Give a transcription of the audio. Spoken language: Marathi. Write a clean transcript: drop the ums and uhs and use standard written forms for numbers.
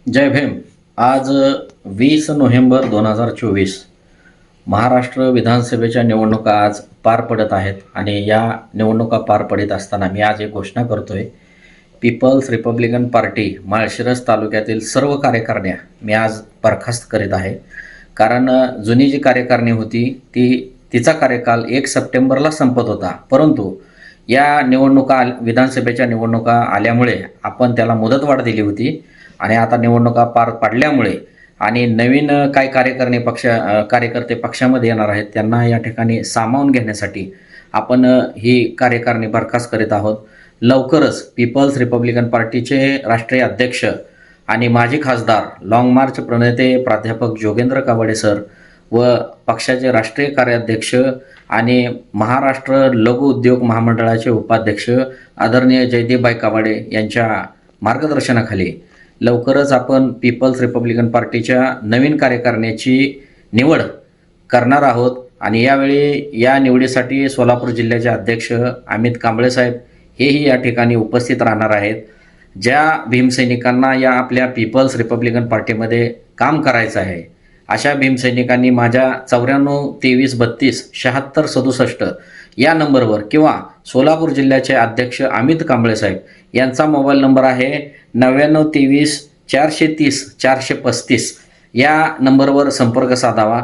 जय भीम. आज 20 नोव्हेंबर 2024 महाराष्ट्र विधानसभेच्या निवडणुका आज पार पडत आहेत आणि या निवडणुका पार पडत असताना मी आज एक घोषणा करतोय. पीपल्स रिपब्लिकन पार्टी माळशिरस तालुक्यातील सर्व कार्यकारिण्या मी आज बरखास्त करीत आहे. कारण जुनी जी कार्यकारिणी होती तिचा कार्यकाल 1 सप्टेंबरला संपत होता, परंतु या निवडणुका विधानसभेच्या निवडणुका आल्यामुळे आपण त्याला मुदतवाढ दिली होती आणि आता निवडणुका पार पडल्यामुळे आणि नवीन काय कार्यकर्ते पक्षामध्ये येणार आहेत त्यांना या ठिकाणी सामावून घेण्यासाठी आपण ही कार्यकारिणी बरखास्त करीत आहोत. लवकरच पीपल्स रिपब्लिकन पार्टीचे राष्ट्रीय अध्यक्ष आणि माजी खासदार लाँग मार्च प्रणेते प्राध्यापक जोगेंद्र कावडे सर व पक्षाचे राष्ट्रीय कार्याध्यक्ष आणि महाराष्ट्र लघु उद्योग महामंडळाचे उपाध्यक्ष आदरणीय जयदीपभाई कावडे यांच्या मार्गदर्शनाखाली लवकरच आपण पीपल्स रिपब्लिकन पार्टीच्या नवीन कार्यकारिणीची निवड करणार आहोत. आणि यावेळी या निवडीसाठी सोलापूर जिल्ह्याचे अध्यक्ष अमित कांबळे साहेब हेही या ठिकाणी उपस्थित राहणार आहेत. ज्या भीमसैनिकांना या आपल्या पीपल्स रिपब्लिकन पार्टीमध्ये काम करायचं आहे अशा भीमसैनिकांनी माझ्या 94 32 76 67 या नंबरवर किंवा सोलापूर जिल्ह्याचे अध्यक्ष अमित कांबळे साहेब यांचा मोबाईल नंबर आहे 99 23 430 435 या नंबरवर संपर्क साधावा.